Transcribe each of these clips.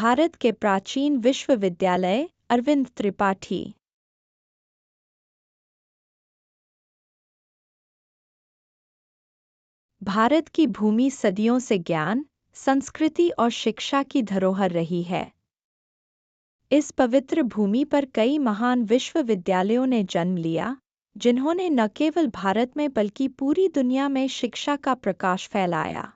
भारत के प्राचीन विश्वविद्यालय। अरविंद त्रिपाठी। भारत की भूमि सदियों से ज्ञान, संस्कृति और शिक्षा की धरोहर रही है। इस पवित्र भूमि पर कई महान विश्वविद्यालयों ने जन्म लिया, जिन्होंने न केवल भारत में बल्कि पूरी दुनिया में शिक्षा का प्रकाश फैलाया।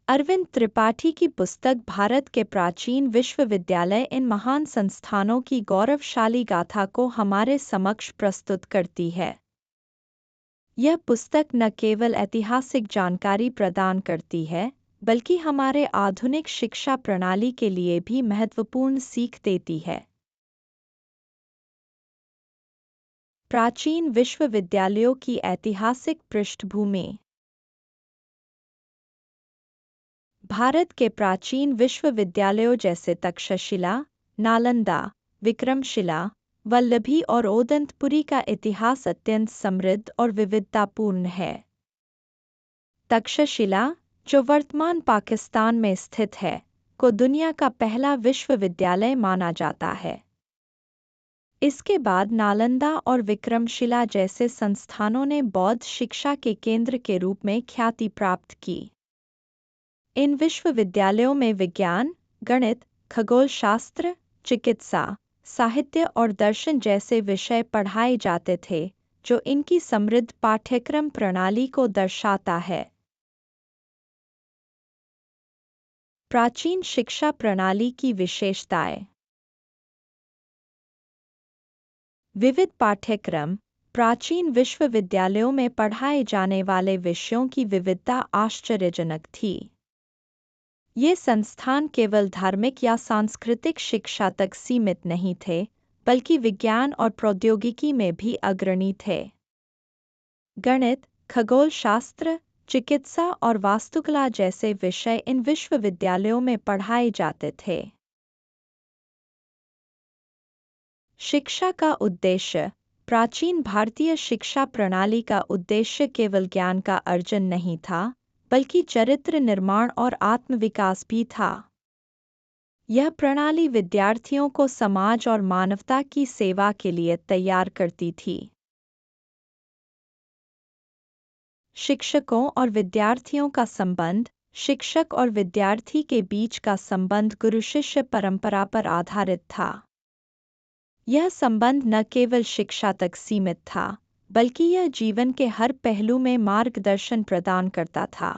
अरविंद त्रिपाठी की पुस्तक भारत के प्राचीन विश्वविद्यालय इन महान संस्थानों की गौरवशाली गाथा को हमारे समक्ष प्रस्तुत करती है। यह पुस्तक न केवल ऐतिहासिक जानकारी प्रदान करती है, बल्कि हमारे आधुनिक शिक्षा प्रणाली के लिए भी महत्वपूर्ण सीख देती है। प्राचीन विश्वविद्यालयों की ऐतिहासिक पृष्ठभूमि। भारत के प्राचीन विश्वविद्यालयों जैसे तक्षशिला, नालंदा, विक्रमशिला, वल्लभी और ओदंतपुरी का इतिहास अत्यंत समृद्ध और विविधतापूर्ण है। तक्षशिला, जो वर्तमान पाकिस्तान में स्थित है, को दुनिया का पहला विश्वविद्यालय माना जाता है। इसके बाद नालंदा और विक्रमशिला जैसे संस्थानों ने बौद्ध शिक्षा के केंद्र के रूप में ख्याति प्राप्त की। इन विश्वविद्यालयों में विज्ञान, गणित, खगोलशास्त्र, चिकित्सा, साहित्य और दर्शन जैसे विषय पढ़ाए जाते थे, जो इनकी समृद्ध पाठ्यक्रम प्रणाली को दर्शाता है। प्राचीन शिक्षा प्रणाली की विशेषताएं। विविध पाठ्यक्रम। प्राचीन विश्वविद्यालयों में पढ़ाए जाने वाले विषयों की विविधता आश्चर्यजनक थी। ये संस्थान केवल धार्मिक या सांस्कृतिक शिक्षा तक सीमित नहीं थे, बल्कि विज्ञान और प्रौद्योगिकी में भी अग्रणी थे। गणित, खगोलशास्त्र, चिकित्सा और वास्तुकला जैसे विषय इन विश्वविद्यालयों में पढ़ाए जाते थे। शिक्षा का उद्देश्य। प्राचीन भारतीय शिक्षा प्रणाली का उद्देश्य केवल ज्ञान का अर्जन नहीं था, बल्कि चरित्र निर्माण और आत्मविकास भी था। यह प्रणाली विद्यार्थियों को समाज और मानवता की सेवा के लिए तैयार करती थी। शिक्षकों और विद्यार्थियों का संबंध। शिक्षक और विद्यार्थी के बीच का संबंध गुरु शिष्य परंपरा पर आधारित था। यह संबंध न केवल शिक्षा तक सीमित था, बल्कि यह जीवन के हर पहलू में मार्गदर्शन प्रदान करता था।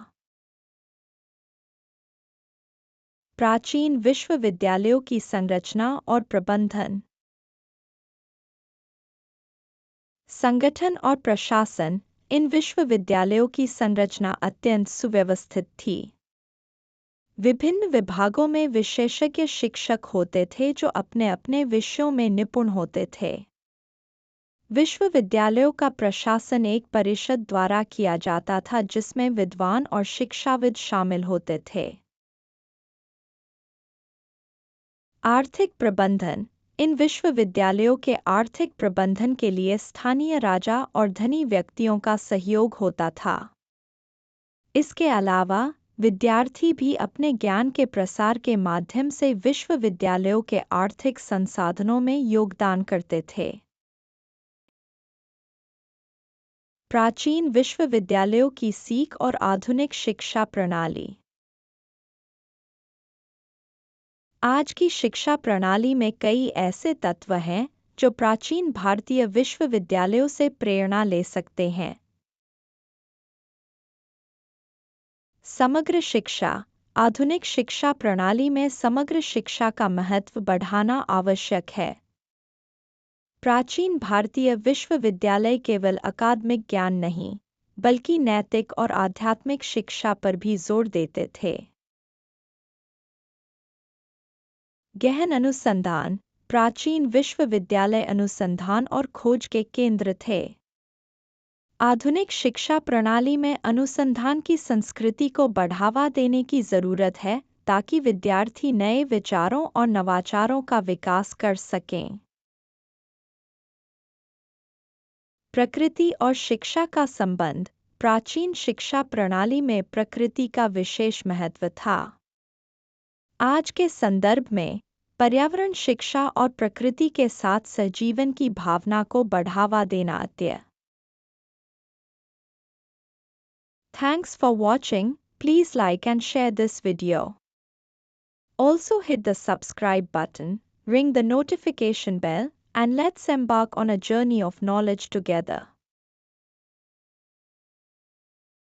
प्राचीन विश्वविद्यालयों की संरचना और प्रबंधन। संगठन और प्रशासन। इन विश्वविद्यालयों की संरचना अत्यंत सुव्यवस्थित थी। विभिन्न विभागों में विशेषज्ञ शिक्षक होते थे जो अपने अपने विषयों में निपुण होते थे। विश्वविद्यालयों का प्रशासन एक परिषद द्वारा किया जाता था, जिसमें विद्वान और शिक्षाविद शामिल होते थे। आर्थिक प्रबंधन। इन विश्वविद्यालयों के आर्थिक प्रबंधन के लिए स्थानीय राजा और धनी व्यक्तियों का सहयोग होता था। इसके अलावा विद्यार्थी भी अपने ज्ञान के प्रसार के माध्यम से विश्वविद्यालयों के आर्थिक संसाधनों में योगदान करते थे। प्राचीन विश्वविद्यालयों की सीख और आधुनिक शिक्षा प्रणाली। आज की शिक्षा प्रणाली में कई ऐसे तत्व हैं जो प्राचीन भारतीय विश्वविद्यालयों से प्रेरणा ले सकते हैं। समग्र शिक्षा। आधुनिक शिक्षा प्रणाली में समग्र शिक्षा का महत्व बढ़ाना आवश्यक है। प्राचीन भारतीय विश्वविद्यालय केवल अकादमिक ज्ञान नहीं, बल्कि नैतिक और आध्यात्मिक शिक्षा पर भी जोर देते थे। गहन अनुसंधान। प्राचीन विश्वविद्यालय अनुसंधान और खोज के केंद्र थे। आधुनिक शिक्षा प्रणाली में अनुसंधान की संस्कृति को बढ़ावा देने की जरूरत है, ताकि विद्यार्थी नए विचारों और नवाचारों का विकास कर सकें। प्रकृति और शिक्षा का संबंध। प्राचीन शिक्षा प्रणाली में प्रकृति का विशेष महत्व था। आज के संदर्भ में पर्यावरण शिक्षा और प्रकृति के साथ सहजीवन की भावना को बढ़ावा देना अत्य। Thanks for watching. Please like and share this video. Also hit the subscribe button, ring the notification bell, and let's embark on a journey of knowledge together.